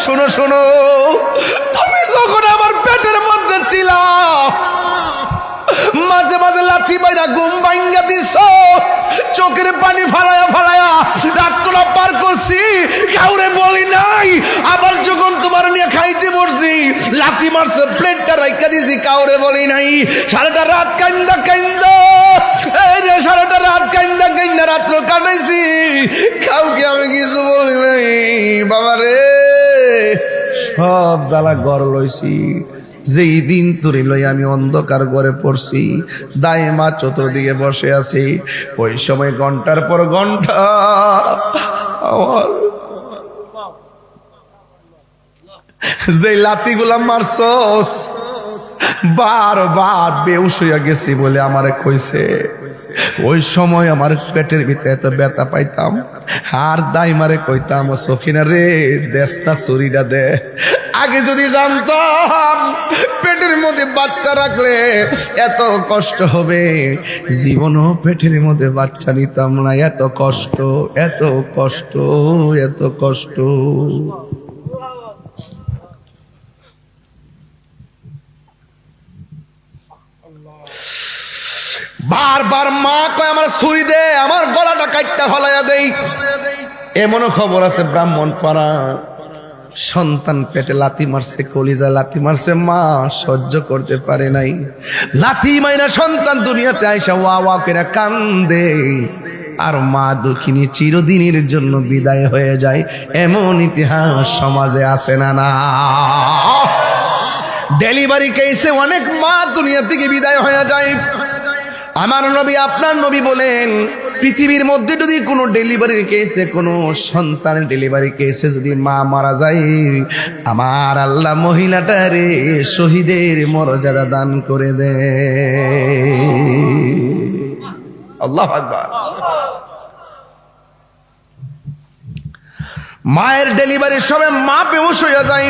শোনো শোনো, তুমি যখন আমার পেটের মধ্যে ছিলা মাঝে মাঝে লাথি মাইরা ঘুম ভাঙ্গা দিছ, চোখের পানি ফালায়া ফালায়া রাতগুলো পার করছি, কাউরে বলি নাই। আবার যখন তোমার নিয়ে খাইতে বসছি লাথি মারছে, প্লেটটা রাইখা দিছি, কাউরে বলি নাই। সারাটা রাত কান্দা কান্দা, এই রে সারাটা রাত কান্দা কান্দা রাত্র কাটাইছি, কাউকে আমি কিছু বলি নাই। বাবা রে, সব জ্বালা ঘর লইছি। যেই দিন তোরে লই আমি অন্ধকার ঘরে পড়ছি, দায়ে মা চতুর্দিকে বসে আছি, ওই সময় ঘন্টার পর ঘন্টা আমার যে লাতিগুলা মারছস বারবার বেউস হইয়া গেছি বলে আমারে কইছে। ওই সময় আমার পেটের ভিতরে এত ব্যথা পাইতাম, আর দাইমারে কইতাম, সখিনা রে দেশ না চুরিটা দে। আগে যদি জানতাম পেটের মধ্যে বাচ্চা রাখলে এত কষ্ট হবে, জীবনও পেটের মধ্যে বাচ্চা নিতাম না। এত কষ্ট, এত কষ্ট, এত কষ্ট। বারবার মা কয় আমার ছুরি দে, আমার গলাটা কাটটা ফলাইয়া দেই। এমনও খবর আছে ব্রাহ্মণ পাড়া, সন্তান পেটে লাথি মারছে, কলিজা লাথি মারছে, মা সহ্য করতে পারে নাই। লাথি মাইনা সন্তান দুনিয়াতে আইসা ওয়া ওয়া করে কান্দে, আর মা দুঃখিনী চিরদিনের জন্য বিদায় হয়ে যায়। এমন ইতিহাস সমাজে আছে না? না, ডেলিভারি কেসে অনেক মা দুনিয়া থেকে বিদায় হয়ে যায়। আমার নবী, আপনার নবী বলেন, পৃথিবীর মধ্যে যদি কোনো ডেলিভারির কেসে, কোনো সন্তানের ডেলিভারি কেসে যদি মা মারা যায়, আমার আল্লাহ মহিলাটারে শহীদের মর্যাদা দান করে দেয়। আল্লাহু আকবার। মায়ের ডেলিভারির সময় মা বেহুশ হয়ে যায়।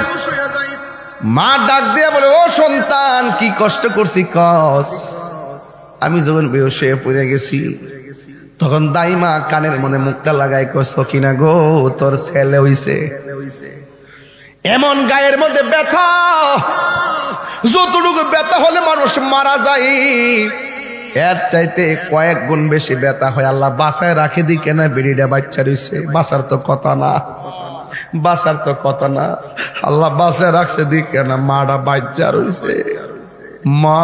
মা ডাক দিয়ে বলে, ও সন্তান, কি কষ্ট করছি কস। আমি যখন বেহুশ হয়ে পড়ে গেছি, তখন দাইমা কানের মনে মুখটা লাগাই কস, কিনা গো তোর ছেলে হইছে। এমন গায়ের মধ্যে ব্যথা, যতটুকু ব্যথা হলে মানুষ মারা যায়, এর চাইতে কয়েক গুণ বেশি ব্যথা হয়। আল্লাহ বাসায় রাখে দি কেনা, বেরিটা বাচ্চা রইছে, বাসার তো কথা না, বাসার তো কথা না। আল্লাহ বাসায় রাখছে দি কেনা, মাটা বাচ্চা রইছে। মা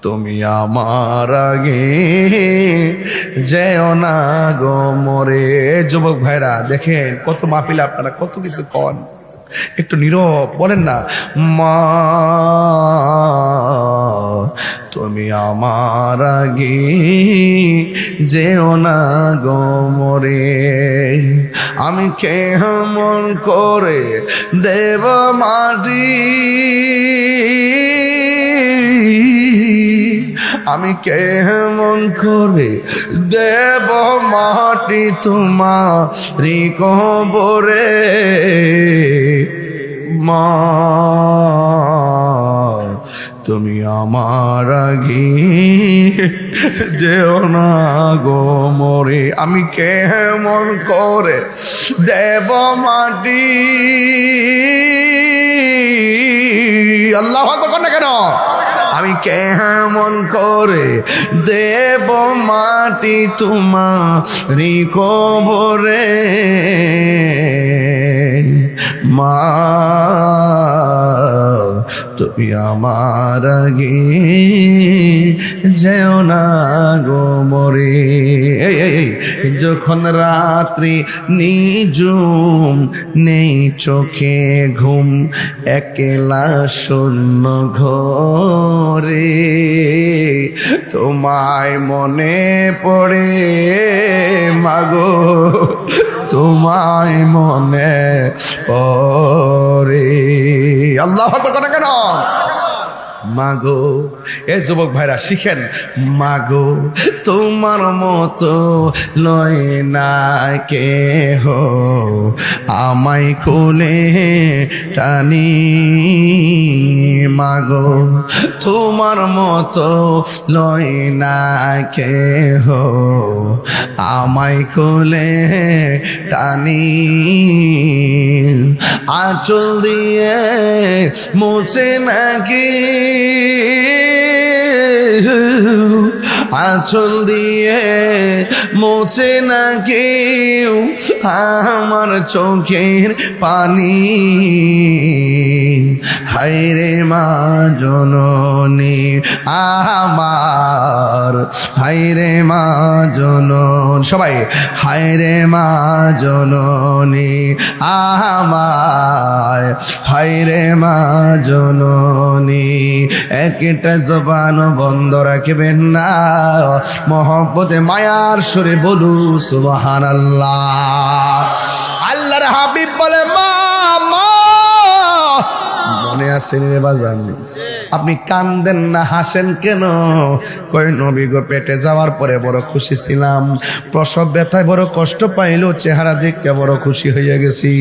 তুমি আমার আগে যেও না গো মরে। যুবক ভাইরা দেখেন, কত মাহফিল, আপনারা কত কিছু কন, একটু নীরব বলেন না। মা তুমি আমার আগে যেও না গো মরে। আমি কেমন করে দেব মাটি, আমি কেমন করে দেব মাটি তোমারি কবরে। মা তুমি আমার আগে যেও না গো মরে। আমি কেমন করে দেব মাটি। আল্লাহু আকবার না কেন? আমি কেমন করে দেব মাটি তোমারি কবরে। মা তুমি আমার আগে যেও না গো মরে। যখন রাত্রি নিঝুম, নেই চোখে ঘুম, একলা শূন্য ঘরে, তোমায় মনে পড়ে মাগো, তোমায় মনে পড়ে। আল্লাহু আকবার কথা কেন? মাগো, এ যুবক ভাইরা শিখেন, মাগো তোমার মতো লয় না কেহ, আমায় কোলে টানি। মাগো তোমার মতো লয় না কেহ, আমায় কোলে টানি। আঁচল দিয়ে মুছে নাকি, আঁচল দিয়ে মুছে নাকি আমার চোখের পানি। হায়রে মা জননী আমার, হায়রে মা জনন, সবাই হায়রে মা জননী আমায়, হায়রে মা জননী। একটা জবান বন্ধ রাখবেন না, মহব্বতে মায়ার সুরে বলু সুবহানাল্লাহ। আল্লাহর হাবিব বলে মা মা, মনে আছে রে বাজান? আপনি কান্দেন না, হাসেন কেন? কই নবী গো, পেটে যাওয়ার পরে বড় খুশি ছিলাম, প্রসব ব্যথায় বড় কষ্ট পাইলো, চেহারা দেখে বড় খুশি হয়ে গেছি,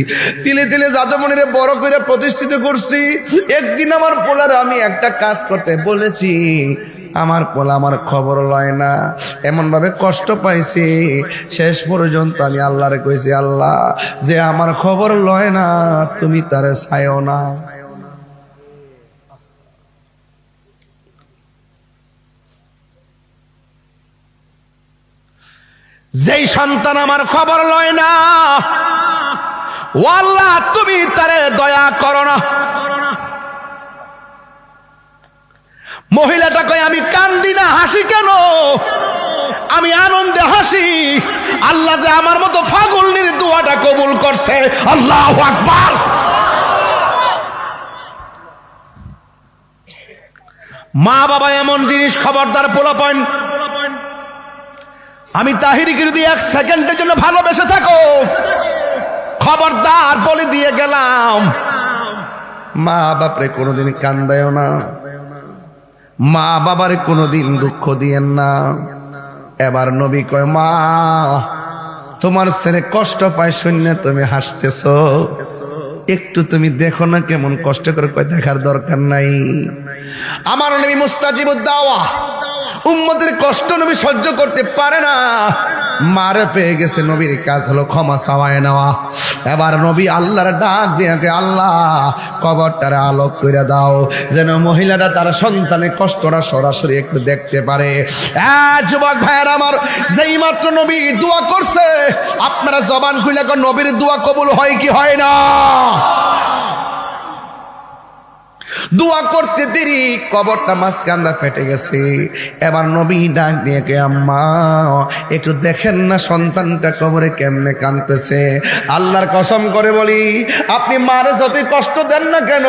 তিলে তিলে জাদুমণিরে বড় করে প্রতিষ্ঠিত করছি। একদিন আমার পোলার আমি একটা কাজ করতে বলেছি, আমার পোলা আমার খবর লয় না, এমন ভাবে কষ্ট পাইছি, শেষ পর্যন্ত আমি আল্লাহরে কইছি, আল্লাহ যে আমার খবর লয় না, তুমি তারে চাইও না। যেই সন্তান আমার খবর লয় না, ও আল্লাহ তুমি তারে দয়া করো না। মহিলাটা কয় আমি কান্দি না, হাসি কেন? আমি আনন্দে হাসি, আল্লাহ যে আমার মতো ফাগলনির দোয়াটা কবুল করছে। আল্লাহু আকবার। মা বাবা এমন জিনিস, খবরদার পোলাপান, আমি তাহিরিকে যদি 1 সেকেন্ডের জন্য ভালোবেসে থাকো, খবরদার বলে দিয়ে গেলাম, মা বাপরে কোনোদিন কান্দায়ও না, মা বাবারে কোনোদিন দুঃখ দিয়েন না। এবার নবী কয় মা তোমার ছেলে কষ্ট পায় শূন্য তুমি হাসতেছ, একটু তুমি দেখো না কেমন কষ্ট করে। কয় দেখার দরকার নাই, আমার নবী মুস্তাজিবুদ দাওয়া, উম্মতের কষ্ট নবী সহ্য করতে পারে না। মারে পেয়ে গেছে, নবীর কাজ হলো ক্ষমা চাওয়ায় নেওয়া। এবার নবী আল্লাহর ডাক দিয়ে আল্লাহ কবরটারে আলোক করে দাও, যেন মহিলাটা তার সন্তানের কষ্টটা সরাসরি একটু দেখতে পারে। যুবক ভাইয়ের আমার, যেই মাত্র নবী দোয়া করছে, আপনারা জবান খুলে নবীর দোয়া কবুল হয় কি হয় না? দোয়া করতে দেরি, কবরটা মাঝখানটা ফেটে গেছে। এবার নবী ডাক দিয়ে কে আম্মা একটু দেখেন না সন্তানটা কবরে কেমনে কাঁদতেছে। আল্লাহর কসম করে বলি, আপনি মারে যতই কষ্ট দেন না কেন,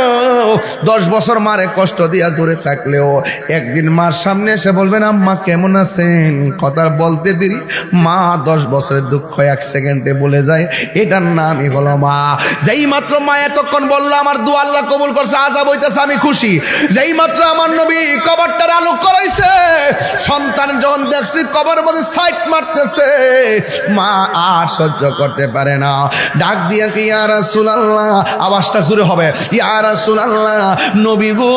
10 বছর মারে কষ্ট দিয়া দূরে থাকলেও একদিন মার সামনে এসে বলবেন আম্মা কেমন আছেন, কথা বলতে দেরি মা 10 বছরের দুঃখ 1 সেকেন্ডে বলে যায়। এটার নামই হলো মা। যেই মাত্র মা এতক্ষণ বললো আমার দোয়া আল্লাহ কবুল করছে, আজাব হইতেছে, আমি খুশি। যেই মাত্র আমার নবী কবরটার আলো করাইছে, সন্তান যখন দেখছি কবরের মধ্যে সাইট মারতেছে, মা আর সহ্য করতে পারে না, ডাক দিয়ে কি ইয়া রাসূলুল্লাহ, আওয়াজটা জোরে হবে, ইয়া রাসূলুল্লাহ নবী গো,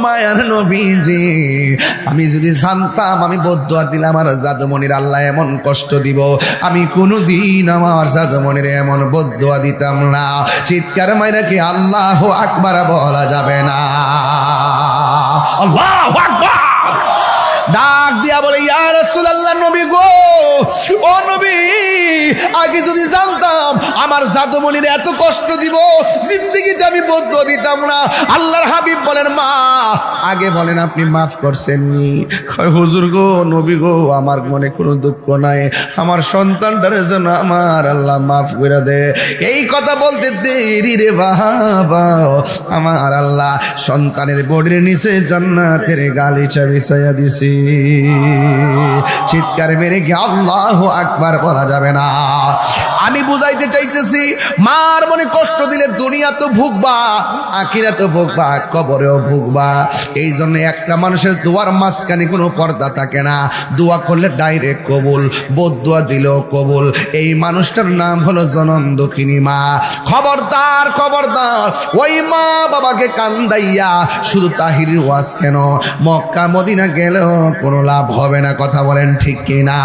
মায়ার নবীজি, আমি যদি জানতাম আমি বদদুয়া দিলাম আর জাদুমণির আল্লাহ এমন কষ্ট দিব, আমি কোনোদিন আমার জাদুমণির এমন বদদুয়া দিতাম না। চিৎকার মাইরা কি আল্লাহু আকবার বলা যাবে না? আল্লাহু আকবার। ডাক দিয়া বলে ইয়া রাসূলুল্লাহ নবী গো, ও নবী, আগে যদি জানতাম আমার জাদুমণির এত কষ্ট দিব, জিন্দেগিতে আমি বদদুয়া দিতাম না। আল্লাহর হাবিব বলেন মা আগে বলেন আপনি মাফ করছেননি? হুজুর গো, নবী গো, আমার মনে কোনো দুঃখ নাই, আমার সন্তানটারে যেন আমার আল্লাহ মাফ করে দে। এই কথা বলতে দেরি রে বাবা, আমার আল্লাহ সন্তানের বডির নিচে জান্নাতের গালিচা বিছাইয়া দিছি। চিৎকার মেরে কি আল্লাহু আকবার বলা যাবে না? আমি বুঝাইতে চাইতেছি, মার মনে কষ্ট দিলে দুনিয়া তো ভুগবা, আখিরাত তো ভুগবা, কবরেও ভুগবা। এই জন্য একটা মানুষের দোয়ার মাঝখানে কোনো পর্দা থাকে না, দোয়া করলে ডাইরেক্ট কবুল, বদদুয়া দিলেও কবুল। এই মানুষটার নাম হলো জনম দুঃখিনী মা। খবরদার খবরদার, ওই মা বাবাকে কান্দাইয়া শুধু তাহিরির ওয়াজ কেন, মক্কা মদিনা গেলেও কোনো লাভ হবে না। কথা বলেন ঠিক কিনা?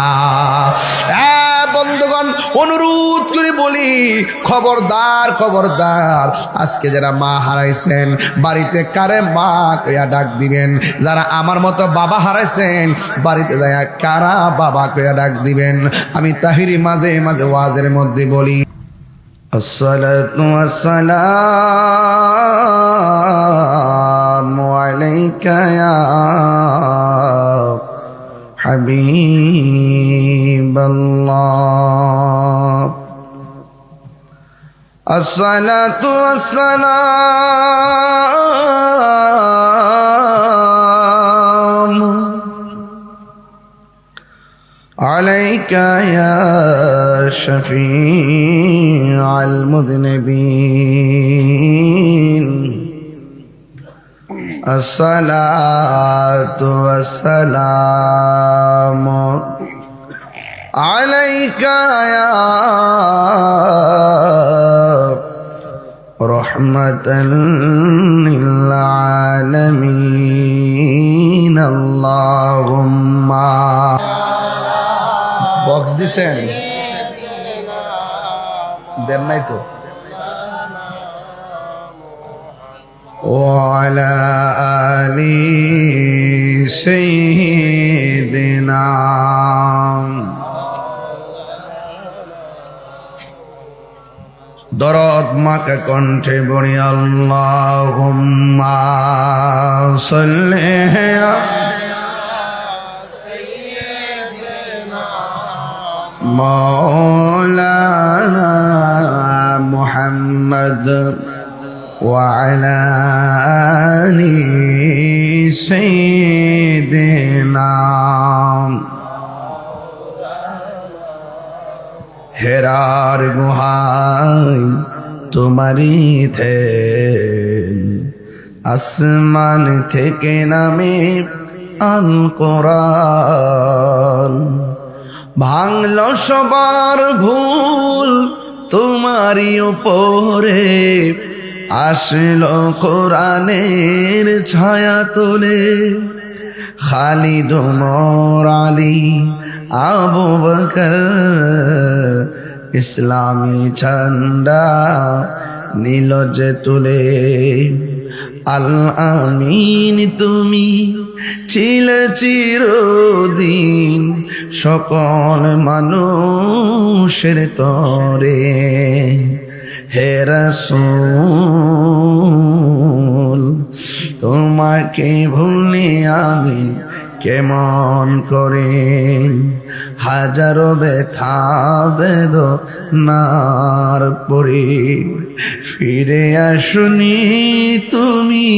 বন্ধুগণ, অনুরোধ করে বলি, খবরদার খবরদার, আজকে যারা মা হারাইছেন বাড়িতে কারে মা কইয়া ডাক দিবেন। যারা আমার মতো বাবা হারাইছেন বাড়িতে যায় কারা বাবা কইয়া ডাক দিবেন। আমি তাহিরি মাঝে মাঝে ওয়াজের মধ্যে বলি, আসসালাতু ওয়াসসালামু আলাইকা ইয়া হাবিবাল্লাহ, আসসালাতু ওয়াসসালামু আলাইকা ইয়া শাফিআল মুযনিবিন, আসসালাতু ওয়াসসালামু আলাইকা ইয়া রাহমাতাল লিল আলামিন। আল্লাহুম্মা বক্স দিছেন দেন নাই তো। ওয়ালা আলি সাইয়্যিদিনা, দরদ মাকে কণ্ঠে বলি, আল্লাহুম্মা সাল্লি মাওলানা মুহাম্মদ ওয়া আলা আলি সাইয়্যিদিনা। হেরার গুহায় তোমারি ধ্যান, আসমান থেকে নামে আল কোরআন, ভাঙল সবার ভুল তোমারি উপরে, আসলো কোরআনের ছায়া তোলে। খালিদ ওমর আলী আবু বকর ইসলামী ঝান্ডা নীল যে তুলে। আল আমিন তুমি ছিলে চিরদিন সকল মানুষের তরে, হে রাসূল তোমাকে ভুলি আমি কেমন করে, হাজারো ব্যথা বেদনার পরে ফিরে আসুনি তুমি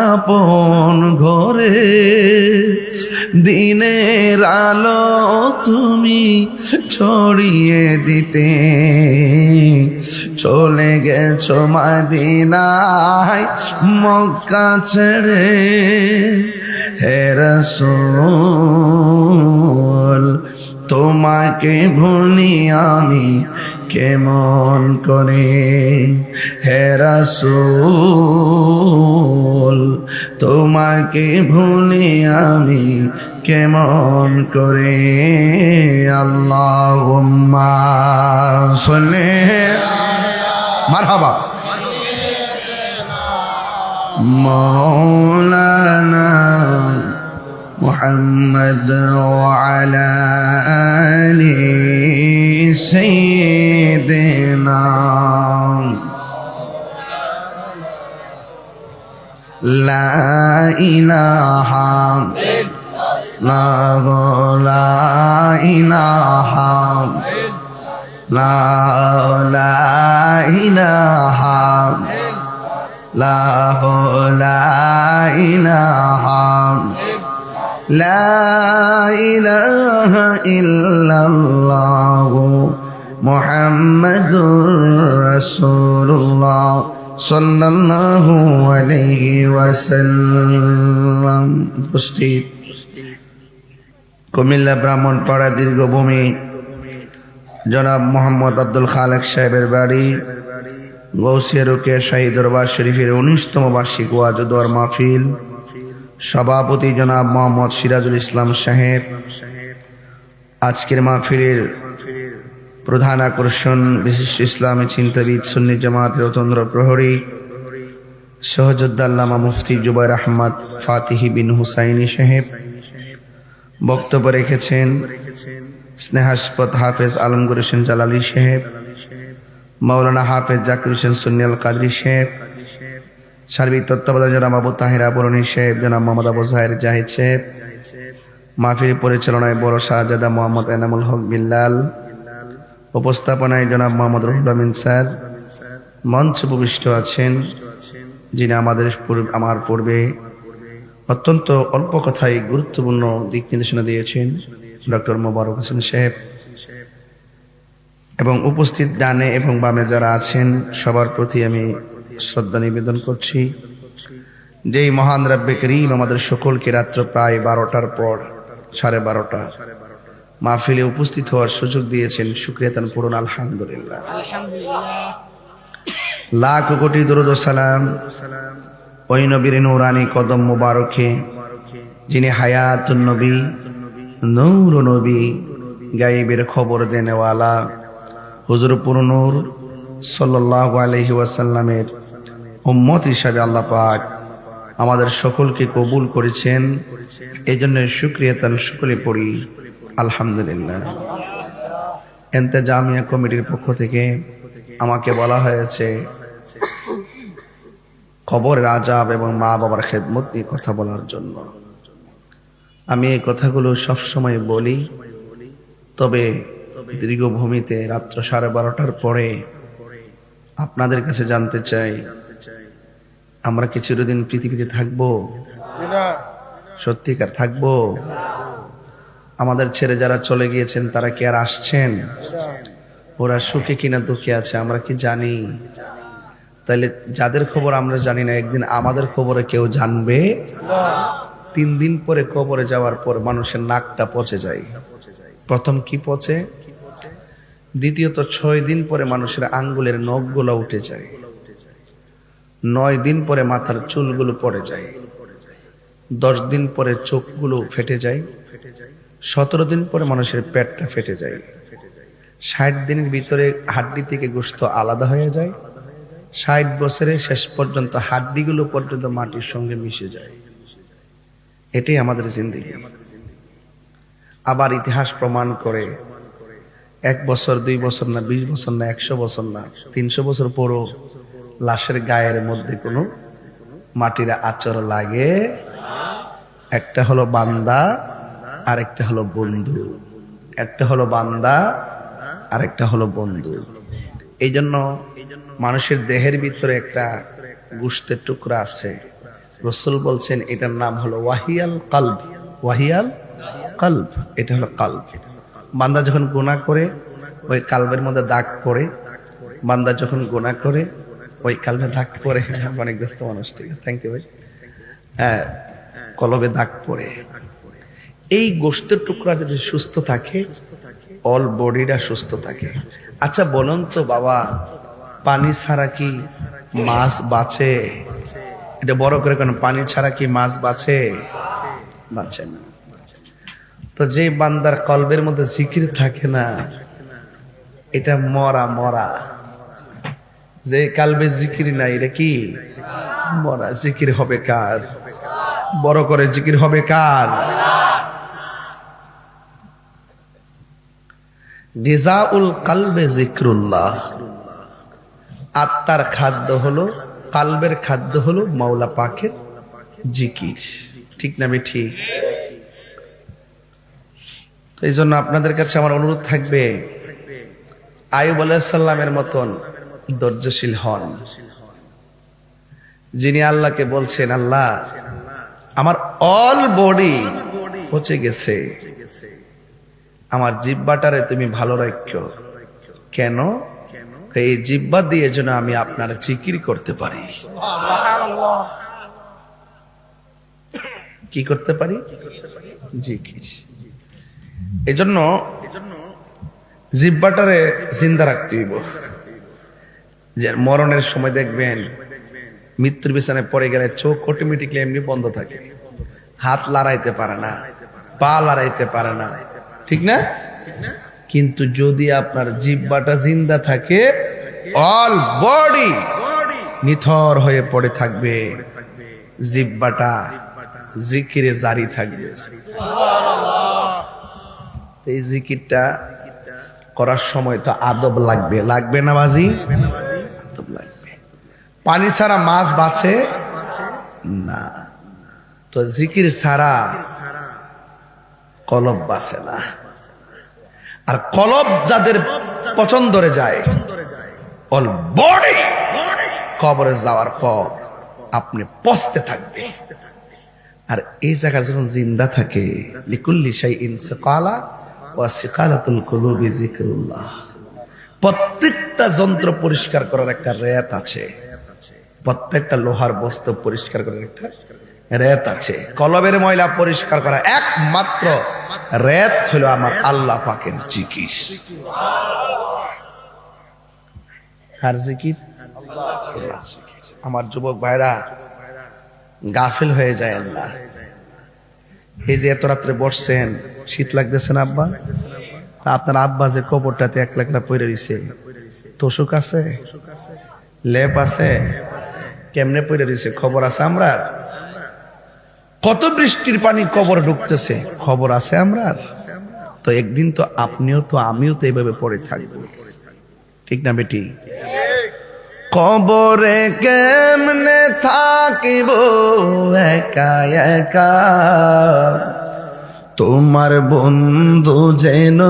আপন ঘরে, দিনের আলো তুমি ছড়িয়ে দিতে চলে গেছো মদিনায় মক্কা ছেড়ে। হে রাসূল তোমাকে ভুলি আমি কেমন করে, হে রাসূল তোমাকে ভুলি আমি কেমন করে। আল্লাহুম্মা সাল্লি মারহাবা মাওলানা মুহাম্মদ ওয়া আলা আলি সাইয়্যিদিনা। লা ইলাহা ইল্লাল্লাহ, লা ইলাহা ইল্লাল্লাহ, লা ইলাহা লা ইলাহা ইল্লাল্লাহ মুহাম্মাদুর রাসূলুল্লাহ সাল্লাল্লাহু আলাইহি ওয়াসাল্লাম। উপস্থিত কুমিল্লা ব্রাহ্মণপাড়া দীর্ঘভূমি জনাব মোহাম্মদ আব্দুল খালেক সাহেবের বাড়ি গৌসিয়া রোকেয়া শাহী দরবার শরীফের 19তম বার্ষিক ওয়াজ ও দোয়ার মাহফিল, সভাপতি জনাব মোহাম্মদ সিরাজুল ইসলাম সাহেব। আজকের মাহফিলের প্রধান আকর্ষণ বিশিষ্ট ইসলামী চিন্তাবিদ সুন্নি জামাতের অতন্দ্র প্রহরী সহযোদ্ধা আল্লামা মুফতি জুবাইর আহমদ ফাতিহি বিন হুসাইনি সাহেব। বক্তব্য রেখেছেন স্নেহাস্পদ হাফেজ আলমগীর হোসেন জালালী সাহেব, মাওলানা হাফেজ জাকির হোসেন সুন্নি আল কাদরি সাহেব। সার্বিক তত্ত্বাবধান জনাব আবু তাহের আবরণী সাহেব, জনাব মোহাম্মদ আবু জাহের জাহিদ সাহেব। মাহফিল পরিচালনায় বড় শাহজাদা মোহাম্মদ এনামুল হক বিল্লাল। উপস্থাপনায় জনাব মোহাম্মদ রুহুল আমিন স্যার। মঞ্চে উপবিষ্ট আছেন যিনি আমার পূর্বে অত্যন্ত অল্প কথায় গুরুত্বপূর্ণ দিক নির্দেশনা দিয়েছেন, ডক্টর মোবারক হোসেন সাহেব। এবং উপস্থিত ডানে এবং বামে যারা আছেন সবার প্রতি আমি শ্রদ্ধা নিবেদন করছি। যেই মহান রাব্বে করিম আমাদের সকলকে রাত্র প্রায় 12টার পর 12:30 মাহফিলে উপস্থিত হওয়ার সুযোগ দিয়েছেন, শুকরিয়া তান পূরণ আলহামদুলিল্লাহ। লাখ কোটি দরুদ ও সালাম ওই নবীর নূরানি কদম মুবারকে যিনি হায়াতুন নবী, নূর নবী, গায়েবের খবর দেনেওয়ালা হুজুর পুরনূর সাল্লাল্লাহু আলাইহি ওয়াসাল্লামের উম্মত হিসাবে আল্লাহ পাক আমাদের সকলকে কবুল করেছেন। এই জন্য শুকরিয়া তান সকলে পড়ি আলহামদুলিল্লাহ। ইন্তেজামিয়া কমিটির পক্ষ থেকে আমাকে বলা হয়েছে কবরের আযাব এবং মা বাবার খেদমত নিয়ে কথা বলার জন্য। আমি এই কথাগুলো সবসময় বলি, তবে দীর্ঘভূমিতে রাত্র 12:30টার পরে আপনাদের কাছে জানতে চাই, আমরা কি চিরদিন পৃথিবীতে থাকবো? সত্যিকার থাকবো? আমাদের ছেড়ে যারা চলে গিয়েছেন তারা কি আর আসছেন? ওরা সুখে কিনা দুঃখে আছে আমরা কি জানি? তাইলে যাদের খবর আমরা জানি না, একদিন আমাদের খবরে কেউ জানবে। 3 দিন পরে কবরে যাওয়ার পর মানুষের নাকটা পচে যায়। প্রথম কি পচে, দ্বিতীয়ত 6 দিন পরে মানুষের আঙ্গুলের নখগুলো উঠে যায়, 9 দিন পরে মাথার চুলগুলো পড়ে যায়, 10 দিন পরে চোখগুলো ফেটে যায়, 17 দিন পরে মানুষের পেটটা ফেটে যায়, 60 দিনের ভিতরে হাড্ডি থেকে গোশত আলাদা হয়ে যায়, 60 বছরে শেষ পর্যন্ত হাড্ডিগুলো পর্যন্ত মাটির সঙ্গে মিশে যায়। এটাই আমাদের জিন্দেগি। আবার ইতিহাস প্রমাণ করে 1 বছর 2 বছর না, 20 বছর না, 100 বছর না, 300 বছর পরও লাশের গায়ের মধ্যে কোনো মাটির আচর লাগে। একটা হলো বান্দা আর একটা হলো বন্ধু, একটা হলো বান্দা আর একটা হলো বন্ধু। এই জন্য মানুষের দেহের ভিতরে একটা গোশতের টুকরা আছে, রাসূল বলছেন এটার নাম হলো ওয়াহিয়াল কলব। ওয়াহিয়াল কলব, এটা হলো কলব। বান্দা যখন গুনাহ করে ওই কলবের মধ্যে দাগ পড়ে, বান্দা যখন গুনাহ করে ওই কলবে দাগ পড়ে। অনেক ব্যস্ত মানুষ, ঠিক আছে, থ্যাংক ইউ ভাই। হ্যাঁ, কলবে দাগ পড়ে। এই গোশতের টুকরা যদি সুস্থ থাকে, অল বডিটা সুস্থ থাকে। আচ্ছা বলুন তো বাবা, পানি ছাড়া কি মাছ বাঁচে? এটা বড় করে কেন, পানি ছাড়া কি মাছ বাঁচে? বাঁচে না। তো যে বান্দার কলবের মধ্যে জিকির থাকে না, এটা মরা মরা। যে কালবে জিকির নাই, এটা কি মরা। জিকির হবে কার? বড় করে জিকির হবে কার? গিজাউল কলবে জিক্রুল্লাহ। আত্মার খাদ্য হলো, কালবের খাদ্য হলো মাওলা পাকের জিকির। ঠিক না ঠিক? এই জন্য আপনাদের কাছে আমার অনুরোধ থাকবে, আইয়ুব আলাইহিস সালামের মতন ধৈর্যশীল হন, যিনি আল্লাহকে বলছেন, আল্লাহ আমার অল বডি পচে গেছে, আমার জিহ্বাটারে তুমি ভালো রাখো, কেন? এই জিহ্বা দিয়ে যেন আমি আপনার জিকির করতে পারি। কি করতে পারি? জিকির। এজন্য জিহ্বাটারে জিন্দা রাখতে হইব। যে মরণের সময় দেখবেন মৃত্যুর বিছানায় পড়ে গেলে চোখ অটোমেটিকলি এমনি বন্ধ থাকে, হাত লড়াইতে পারে না, পা লড়াইতে পারে না, ঠিক না? কিন্তু যদি আপনার জিহ্বাটা জিন্দা থাকে, অল বডি নিথর হয়ে পড়ে থাকবে, জিহ্বাটা জিকিরে জারি থাকবে। এই জিকিরটা করার সময় তো আদব লাগবে, লাগবে না বাজি? আদব লাগবে। পানি ছাড়া মাছ বাঁচে না, তো জিকির ছাড়া কলব বাঁচে না। আর কলব যাদের পছন্দরে যায়, অল বডি কবরে যাওয়ার পর আপনি পস্তে থাকবে। আর এই জায়গা যখন জিন্দা থাকে, লিকুল্লি শাইইন সিকালা ওয়া সিকালাতুল কুলুবি যিকরুল্লাহ। প্রত্যেকটা যন্ত্র পরিষ্কার করার একটা রেত আছে, প্রত্যেকটা লোহার বস্তু পরিষ্কার করার একটা রেত আছে। কলবের ময়লা পরিষ্কার করা একমাত্র রেত হলো আমার আল্লাহ পাকের জিকির। আর জিকির আমার যুবক ভাইরা গাফিল হয়ে যায় না। এই যে এত রাত্রে বসছেন, শীত লাগতেছে না আব্বা? আপনার আব্বা যে কবরটাতে একলা একলা পড়ে রইছে, তোষক আছে, লেপ আছে, কেমনে পড়ে রইছে খবর আছে আমরা? কত বৃষ্টির পানি কবরে ঢুকতেছে, খবর আছে আমরা? তো একদিন তো আপনিও তো আমিও তো এইভাবে পড়ে থাকবো, ঠিক না বেটি? কবরে কেমনে থাকিব একা একা, তোমার বন্ধু যেন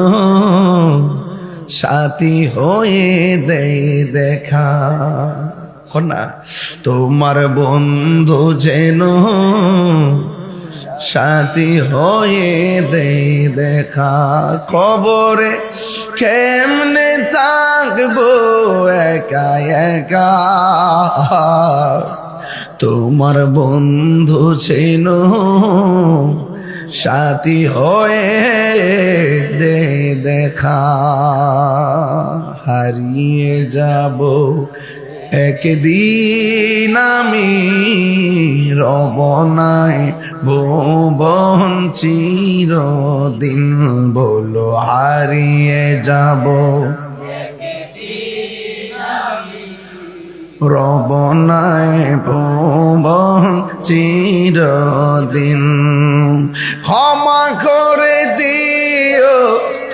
সাথী হয়ে দেয় দেখা। না, তোমার বন্ধু যেন সাথী হয়ে দেয় দেখা। কবরে কেমনে থাকবো একা একা, তোমার বন্ধু ছিল সাথী হয়ে দেয় দেখা। হারিয়ে যাব একদিন আমি, রব নাই ভুবন চিরদিন। বলো হারিয়ে যাব রব নাই ভুবন চিরদিন। ক্ষমা করে দিও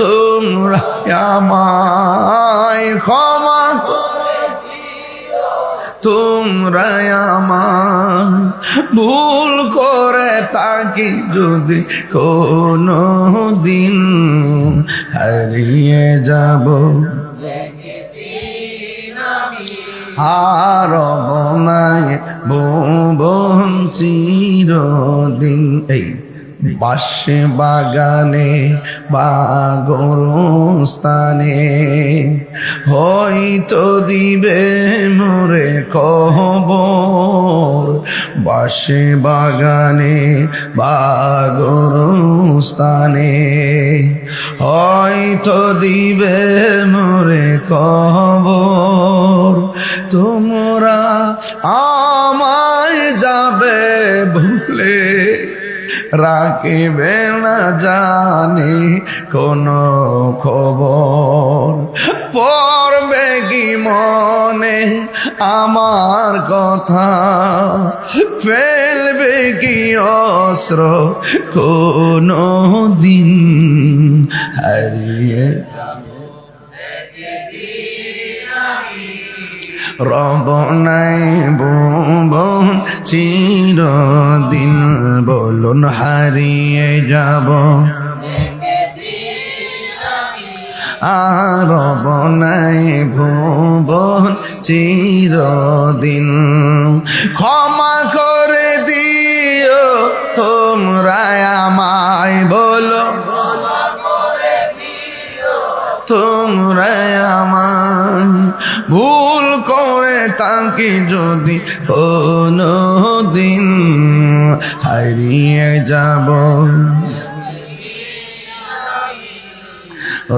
তোমরা আমায়, ক্ষমা তোমরা আমায়, ভুল করে থাকি যদি কোনো দিন। হারিয়ে যাব আর নাই ভুবন চিরদিন। এই বাসে বাগানে বা গোরস্থানে হয়তো দিবে মোরে খবর। বাসে বাগানে বা গোরস্থানে হয়তো দিবে মোরে খবর। তোমরা আমায় যাবে ভুলে, রাখিবে না জানি কোনো খবর। পড়বে কি মনে আমার কথা, ফেলবে কি অস্ত্র কোনো দিন। হারিয়ে রব নাই ভুবন চিরদিন। বলুন হারিয়ে যাব আর রব নাই ভুবন চিরদিন। ক্ষমা করে দিও তোমরা আমায়, বলো তোমরা রে আমার ভুল করে তাকে যদি কোনো দিন হারিয়ে যাব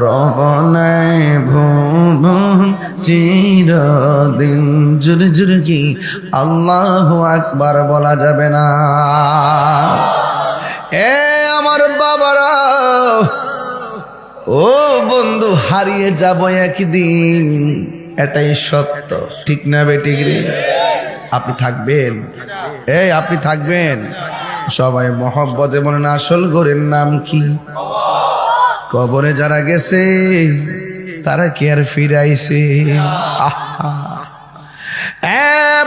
রবনায় ভুবন চিরদিন। জুরে জুরে কি আল্লাহু আকবার বলা যাবে না? এ আমার বাবারা, ও বন্ধু, হারিয়ে যাব একদিন, এটাই সত্য, ঠিক না বেঠিক রে? আপনি থাকবেন, আপনি থাকবেন। সবাই মহব্বতে বলেন, আসল গোরের নাম কি? কবরে যারা গেছে তারা কি আর ফিরাইছে?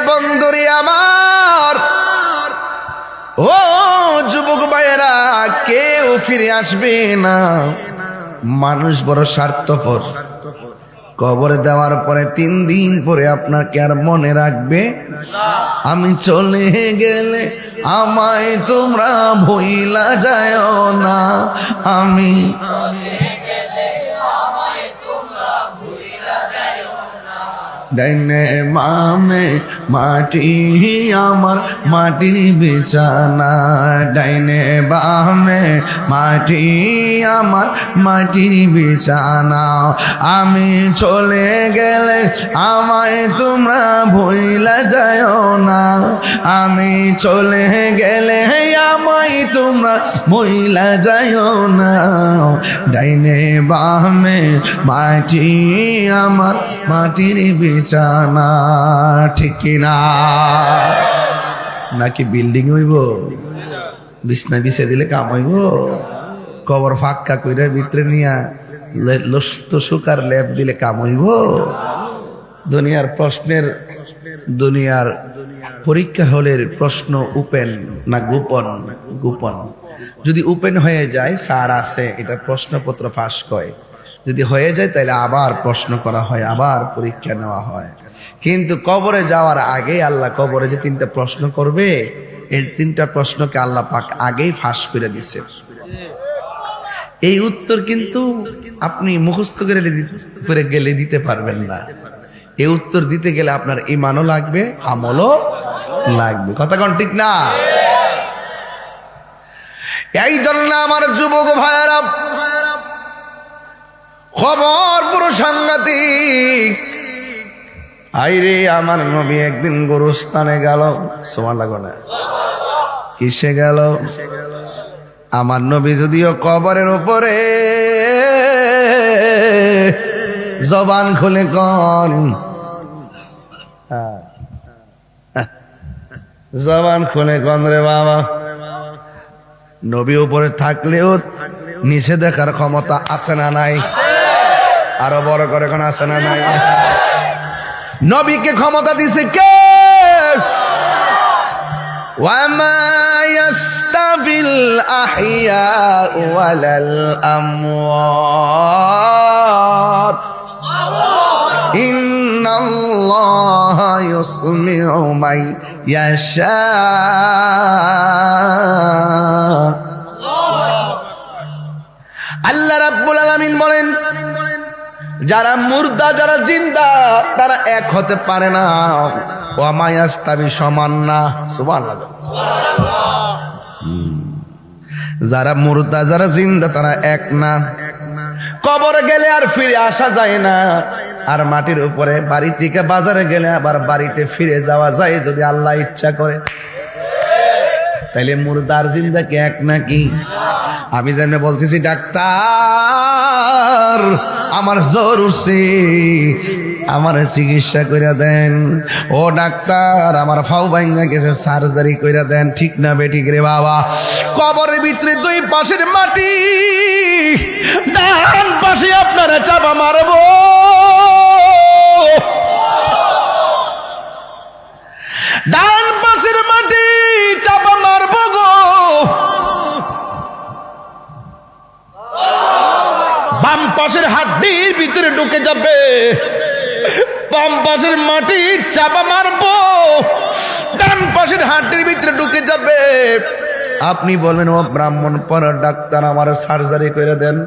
বন্ধুরি আমার, ও যুবক ভাইয়েরা, কেউ ফিরে আসবে না। মানুষ বড় স্বার্থপর। কবরে দেওয়ার পরে 3 দিন পরে আপনাকে আর মনে রাখবে? আমি চলে গেলে আমায় তোমরা ভুইলা যায় না, আমি ডাইনে মামে মাটি আমার মাটির বিছানা, ডাইনে বামে মাটি আমার মাটির বিছানা। আমি চলে গেলে আমায় তোমরা ভুইলা যায় না, আমি চলে গেলে আমায় তোমরা ভুইলা যায় না। ডাইনে বামে মাটি আমার মাটির বিছানা, ঠিক কিনা? নাকি বিল্ডিং হইব? বিছনা বিছে দিলে কাম হইব? কবর ফাঁকা কইরা ভিতরে নিয়া লস্ত সুকার লেপ দিলে কাম হইব? দুনিয়ার প্রশ্নের, দুনিয়ার পরীক্ষা হলের প্রশ্ন ওপেন না গোপন? গোপন। যদি ওপেন হয়ে যায়, স্যার আছে, এটা প্রশ্নপত্র ফাঁস কয়। যদি হয়ে যায় তাহলে আবার প্রশ্ন করা হয়, আবার পরীক্ষা নেওয়া হয়। কিন্তু কবরে যাওয়ার আগে আল্লাহ কবরে যে 3টা প্রশ্ন করবে, এই 3টা প্রশ্নকে আল্লাহ পাক আগেই ফাঁস করে দিছে। এই উত্তর কিন্তু আপনি মুখস্থ করে গেলে দিতে পারবেন না। এই উত্তর দিতে গেলে আপনার ঈমানও লাগবে, আমলও লাগবে। কথা কোন ঠিক না? এই জন্য আমার যুবক ভাইয়েরা, খবর পুরো সাংঘাতিক। আইরে আমার নবী একদিন গোরস্থানে গেল। সুবহানাল্লাহ না? কিসে গেল? আমার নবী যদিও কবরের উপরে জবান খুলে কন, জবান খুলে কন রে বাবা। নবী উপরে থাকলেও নিচে দেখার ক্ষমতা আছে না নাই? আরো বড় করে কোন আছে না নাই? নবীকে ক্ষমতা দিছে কে? ওয়ামা ইয়াস্তাবিল আহইয়া ওয়ালাল আমওয়াত ইন্নাল্লাহা ইউসমিউ মান ইয়াশা। আল্লাহ রাব্বুল আলামিন বলেন, যারা মুর্দা যারা জিন্দা তারা এক হতে পারে না। ওয়ামা ইয়াস্তাবি সমান না। সুবহানাল্লাহ। যারা মুর্দা যারা জিন্দা তারা এক না। কবরে গেলে আর ফিরে আসা যায় না, আর মাটির উপরে বাড়ি থেকে বাজারে গেলে আবার বাড়িতে ফিরে যাওয়া যায় যদি আল্লাহ ইচ্ছা করে। তাইলে মুর্দার জিন্দা কি এক নাকি? আমি জানি বলতেছি, ডাক্তার আমার জ্বর উঠছে, আমার চিকিৎসা কইরা দেন। ও ডাক্তার আমার ফাউ ভাঙ্গা গেছে, সার্জারি কইরা দেন। ঠিক না বেঠিক রে বাবা? কবরের ভিতরে 2 পাশের মাটি, ডান পাশে আপনারা চাপা মারবো, ডান পাশের মাটি চাপা মারবো গো। বাম পাশের হাড্ডির ভিতরে ঢুকে যাবে, বাম পাশের মাটি চাপা মারবো, ডান পাশের হাড্ডির ভিতরে ঢুকে যাবে। আপনি বলবেন, ও ব্রাহ্মণ পড়া ডাক্তার আমার সার্জারি করে দেন।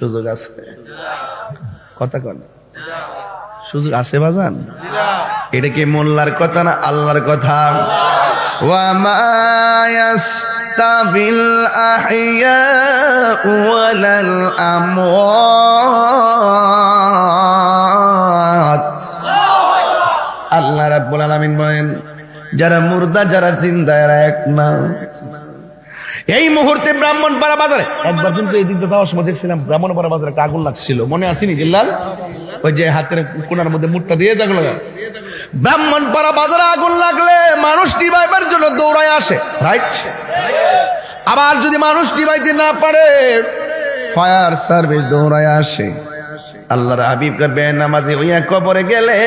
সুযোগ আছে, কথা কন, সুযোগ আছে বাজান? এটা কি মোল্লার কথা না আল্লাহর কথা? ওয়া মা ইয়াস্তাবিল আহইয়াউ ওয়ালাল আমওয়াত। আল্লাহ রাব্বুল আলামিন বলেন, যারা মুর্দা যারা জিন্দা এরা এক না। এই মুহূর্তে ব্রাহ্মণপাড়া বাজারে একবার কিন্তু এই দিকটা যাওয়ার সময় দেখছিলাম ব্রাহ্মণপাড়া বাজারে একটা আগুন লাগছিল, মনে আসেনি জিল্লাল? ওই যে হাতের কোনার মধ্যে মুটটা দিয়ে আগুন লাগা। ব্রাহ্মণপাড়া বাজারে আগুন লাগলে মানুষ নিভাইবার জন্য দৌড়ায় আসে, রাইট? আবার যদি মানুষ নিভাইতে না পারে ফায়ার সার্ভিস দৌড়ায় আসে। আল্লাহর হাবিবকে বেনামাজি হইয়া কবরে গেলে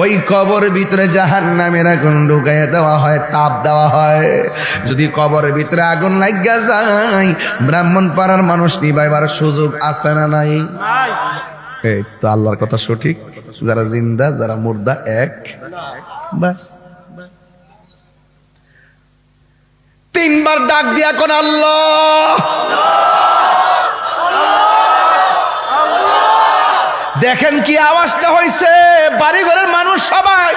ওই কবর ভিতরে জাহান্নামের আগুন ঢুকাইয়া দেওয়া হয়, তাপ দেওয়া হয়। যদি কবরের ভিতরে আগুন লাগিয়া যায়, ব্রাহ্মণ পাড়ার মানুষ নিভাইবার সুযোগ আছে না নাই? এই তো আল্লাহর কথা সঠিক, যারা জিন্দা যারা মুর্দা এক। বাস তিনবার ডাক দিয়া কোন আল্লাহ। দেখেন কি আওয়াজটা হয়েছে, বাড়ি ঘরের মানুষ সবাই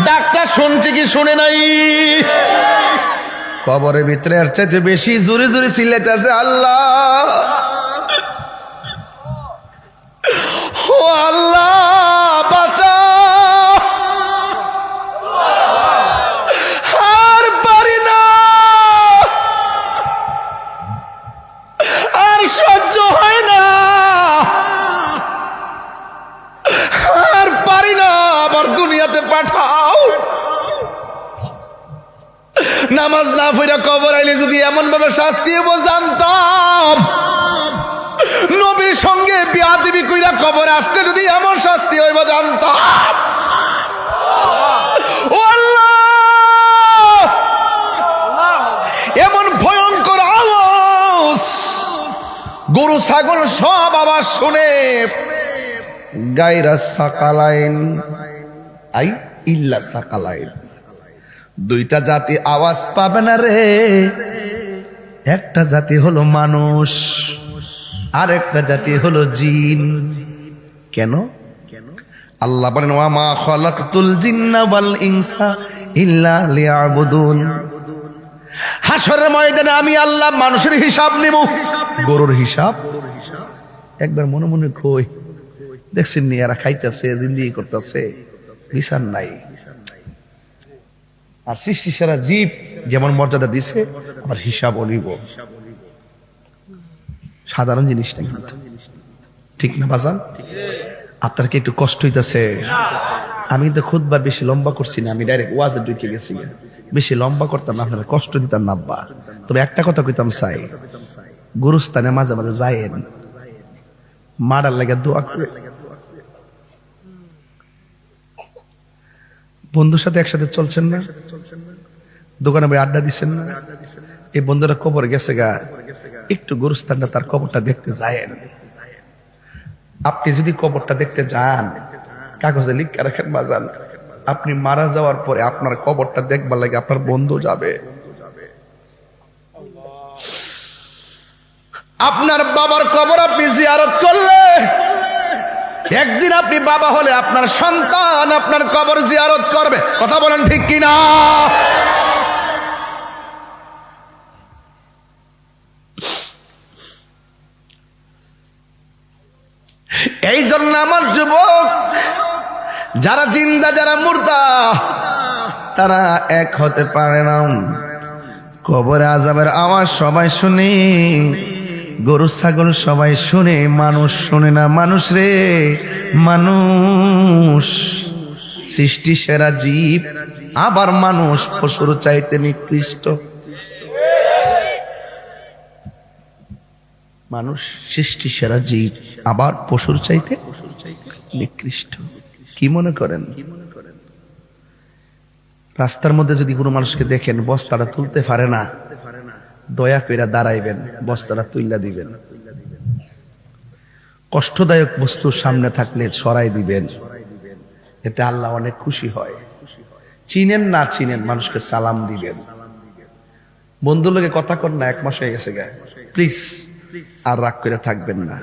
ডাকটা শুনছে কি শুনে নাই? কবরের ভিতরে এর চাইতে বেশি জোরে জোরে চিল্লাইতেছে আল্লাহ, ও আল্লাহ বাঁচাও, আর পারি না, আর সহ্য হয় না, আর পারি না, আবার দুনিয়াতে পাঠাও। নামাজ না পড়া কবর আইলে যদি এমন ভাবে শাস্তি হবো জানতাম, নবীর সঙ্গে বিয়াদবি কইরা কবরে আসতে যদি এমন শাস্তি হইব জানতাম। ও আল্লাহ, এমন ভয়ঙ্কর আওয়াজ গরু ছাগল সব আওয়াজ শুনে গায়রা সাকালাইন আই ইল্লা সাকালাইন, দুইটা জাতি আওয়াজ পাবে না রে। একটা জাতি হলো মানুষ, আর একটা জাতি হলো জিন। কেন? আল্লাহ বলেন, ওয়া মা খালাকতুল জিন্না ওয়াল ইনসা ইল্লা লিয়াবুদুন। হাসরের ময়দানে আমি আল্লাহ মানুষের হিসাব নিব, গরুর হিসাব একবার মনে মনে কই দেখছেন নি, এরা খাইতেছে জিন্দিগি করতেছে, হিসাব নাই। আর সৃষ্টি সারা জীব যেমন মর্যাদা দিছে আবার হিসাবও নিব। সাধারণ জিনিসটা কিন্তু ঠিক না বাজান? আপনার কি একটু কষ্ট হইতেছে? আমি তো খুতবা বেশি লম্বা করছি না, আমি ডাইরেক্ট ওয়াজে ঢুকে গেছি, বেশি লম্বা করতাম না, আপনার কষ্ট দিতাম না আব্বা। তবে একটা কথা কইতাম চাই, গুরুস্থানে মাঝে মাঝে যায়েন, মারার লাগে দোয়া করে। বন্ধুর সাথে একসাথে চলছেন না, দোকানে বই আড্ডা দিচ্ছেন না, এই বন্ধুরা কবর গেছে গা, একটু গুরুস্থানটা তার কবরটা দেখতে যায়েন। আপনি যদি কবরটা দেখতে যান, কাগজে লিখে রাখেন বাজান, আপনি মারা যাওয়ার পরে আপনার কবরটা দেখবার লাগে আপনার বন্ধু যাবে। আপনার বাবার কবর আপনি জিয়ারত করলে একদিন আপনি বাবা হলে আপনার সন্তান আপনার কবর জিয়ারত করবে। কথা বলেন ঠিক কিনা? এই জন্য আমার যুবক যারা জিন্দা যারা মুর্দা তারা এক হতে পারে না। কবরে আযাবের আওয়াজ সবাই শুনে, গরু ছাগল সবাই শুনে, মানুষ শুনে না। মানুষ রে, মানুষ সৃষ্টি সেরা জীব, আবার মানুষ পশুর চাইতে নিকৃষ্ট। মানুষ সৃষ্টি সেরা জীব, আবার পশুর চাইতে নিকৃষ্ট। কি মনে করেন? রাস্তার মধ্যে যদি কোনো মানুষকে দেখেন বস্তাটা তুলতে পারে না, দয়া কইরা দাঁড়াইবেন, বস্তাটা তুইলা দিবেন। কষ্টদায়ক বস্তু সামনে থাকলে সরাই দিবেন, এতে আল্লাহ অনেক খুশি হয়। চিনেন না চিনেন মানুষকে সালাম দিবেন। বন্ধুর লোকে কথা কর না, 1 মাস হয়ে গেছে গা, প্লিজ আর রাগ করে থাকবেন না,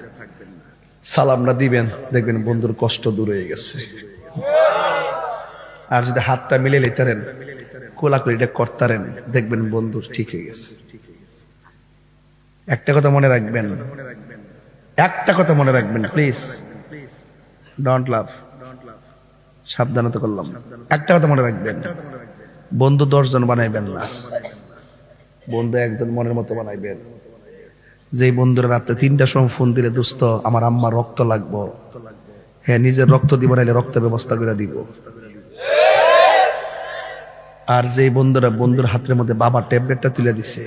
সালামটা দিবেন, দেখবেন বন্ধুর কষ্ট দূর হয়ে গেছে। আর যদি হাতটা মিলে লেতারেন, কোলাকুলিটা করতারেন, দেখবেন বন্ধুর ঠিক হয়ে গেছে। একটা কথা মনে রাখবেন, একটা কথা মনে রাখবেন, প্লিজ ডোন্ট লাভ। সাবধানতা করলাম, একটা কথা মনে রাখবেন, বন্ধু 10 জন বানাইবেন না, বন্ধু একজন মনের মতো বানাইবেন। যে বন্ধুরা রাত্রে 3টার সময় ফোন দিলে, দোস্ত আমার আম্মা রক্ত লাগবো, হ্যাঁ নিজের রক্ত দিব, নাইলে রক্ত ব্যবস্থা করে দিব। আর যে বন্ধুরা বন্ধুর হাতের মধ্যে বাবার ট্যাবলেটটা তুলে দিছে,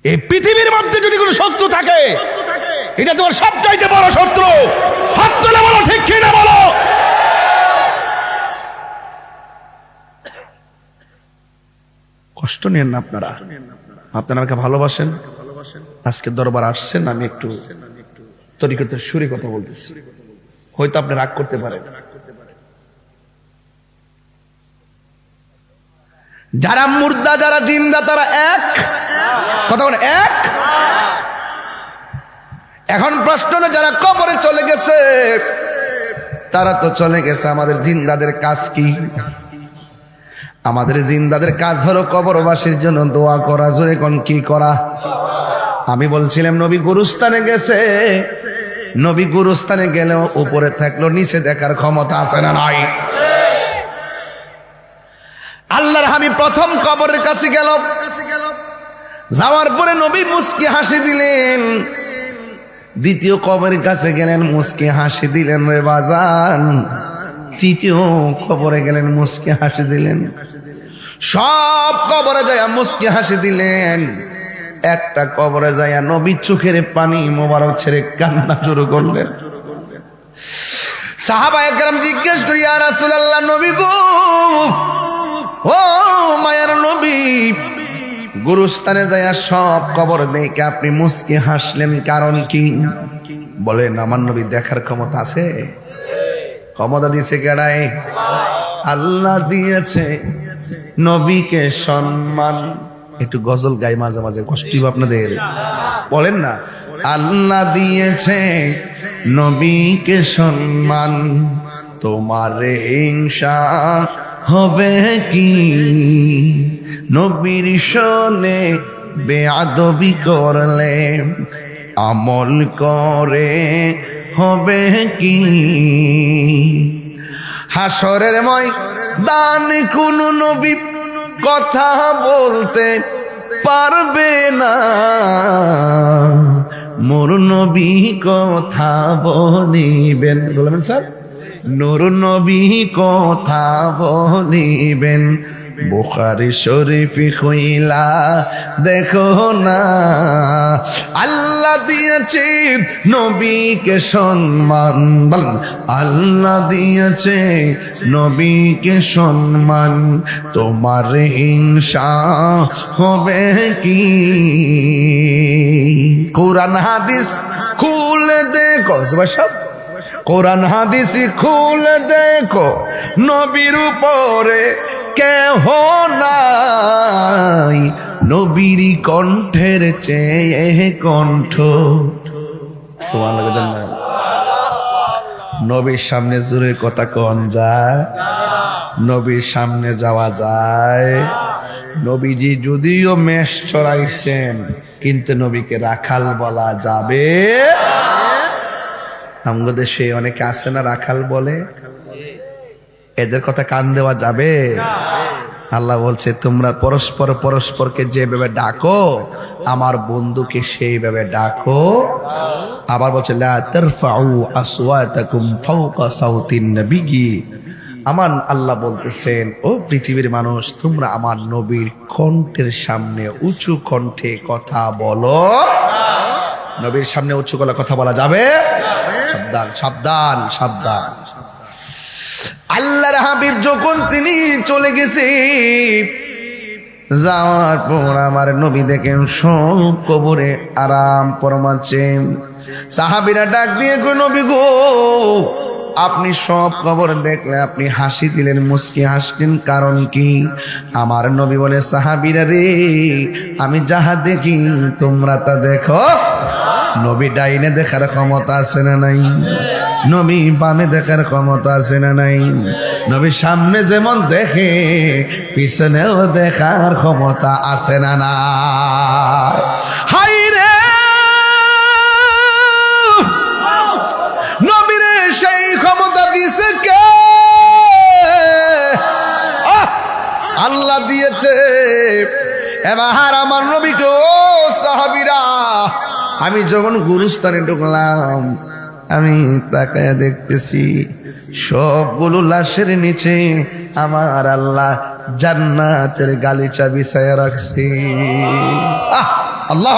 এই পৃথিবীর মধ্যে যদি কোনো শত্রু থাকে, এটা তোমার সবচাইতে বড় শত্রু। হাত তুলে বলো, ঠিক কি না বলো? কষ্ট নেন না আপনারা, আপনারা আমাকে ভালোবাসেন, আজকে দরবার আসছেন, আমি একটু তরিকতের সুরে কথা বলতেছি, হয়তো আপনি রাগ করতে পারেন। যারা মুর্দা যারা জিন্দা তারা এক, কথা বলে এক। এখন প্রশ্ন হলো, যারা কবরে চলে গেছে তারা তো চলে গেছে, আমাদের জিন্দাদের কাজ কি? আমাদের জিন্দাদের কাজ হলো কবরবাসীর জন্য দোয়া করা। জোরে কোন কি করা? আমি বলছিলাম নবী গুরুস্থানে গেছে, নবী গুরুস্থানে গেলেও উপরে থাকলো, নিচে দেখার ক্ষমতা আছে না নাই? আল্লাহর হাবিব প্রথম কবরের কাছে গেল, যাওয়ার পরে নবী মুস্কি হাসি দিলেন। দ্বিতীয় কবরের কাছে গেলেন, মুস্কি হাসি দিলেন রে বাজান। তৃতীয় কবরে গেলেন, মুস্কি হাসি দিলেন। সব কবরে যায় মুস্কি হাসি দিলেন, একটা কবরে যায় নবী চোখের পানি মোবারক ছেড়ে কান্না শুরু করলেন। সাহাবায়ে কেরাম জিজ্ঞেস করি, ইয়া রাসূলুল্লাহ, নবী গো, ও মায়ার নবী, গুরুস্থানে যায় সব কবর দেখে আপনি মুস্কি হাসলেন, কারণ কি? বলেন, আমার নবী দেখার ক্ষমতা আছে? ক্ষমতা দিয়েছে কেডায়? আল্লাহ দিয়েছে নবীকে সম্মান। একটু গজল গাই মাঝে মাঝে, কষ্ট আপনাদের, বলেন না, আল্লাহ দিয়েছে নবীকে সম্মান, তোমার হিংসা হবে কি? নবীর শোনে বেয়াদবি করলে আমল করে হবে কি? হাসরের ময়দানে কোন নবী কথা বলতে পারবে না, মোর নবী কথা বলিবেন। বলবেন স্যার, নূর নবী কথা বলিবেন। বুখারী শরীফ খুইলা দেখো না, আল্লাহ দিয়েছে নবীকে সম্মান। বলেন, আল্লাহ দিয়েছে নবীকে সম্মান, তোমার হিংসা হবে কি? কোরআন হাদিস খুলে দেখো সব, কোরআন হাদিস খুলে দেখো, নবীর উপরে কেহ নাই, নবীর কণ্ঠের চেয়ে কণ্ঠ। সুবহানাল্লাহ। নবীর সামনে জোরে কথা কন যায়? নবীর সামনে যাওয়া যায়? নবীজি যদিও মেষ চড়াইছেন, কিন্তু নবীকে রাখাল বলা যাবে? আমাদের দেশে অনেকে আছে না রাখাল বলে, এদের কথা কান দেওয়া যাবে? আল্লাহ বলছে, তোমরা পরস্পর পরস্পরকে যেভাবে ডাকো আমার বন্ধুকে সেইভাবে ডাকো। আবার বলছে, লা তারফাউ আসওয়াতাকুম ফাওকা সাউতিন নবী। আমার আল্লাহ বলতেছেন, ও পৃথিবীর মানুষ, তোমরা আমার নবীর কণ্ঠের সামনে উঁচু কণ্ঠে কথা বলো। নবীর সামনে উঁচু গলায় কথা বলা যাবে? সাবধান, সাবধান, সাবধান। আল্লাহর হাবিব যখন তিনি চলে গেছে, যাওয়ার পর আমার নবী দেখেন সব কবরে আরাম ফরমাচ্ছেন। সাহাবীরা ডাক দিয়ে কই, নবী গো, আপনি সব কবর দেখলে আপনি হাসি দিলেন, মুস্কি হাসলেন, কারণ কি? আমার নবী বলে, সাহাবীরা রে, আমি যাহা দেখি তোমরা তা দেখো। নবী ডাইনে দেখার ক্ষমতা আছে না নাই? নবী বামে দেখার ক্ষমতা আছে না নাই? নবী সামনে যেমন দেখে পিছনেও দেখার ক্ষমতা আছে না না? হাই রে নবীরে সেই ক্ষমতা দিয়েছে কে? আল্লাহ দিয়েছে। এবার আমার নবীকে, ও সাহাবীরা, আমি যখন গুরুস্থানে ঢুকলাম, আমি তাকায় দেখতেছি সবগুলো লাশের নিচে আমার আল্লাহ জান্নাতের গালিচা বিছায়া রাখছে। আল্লাহ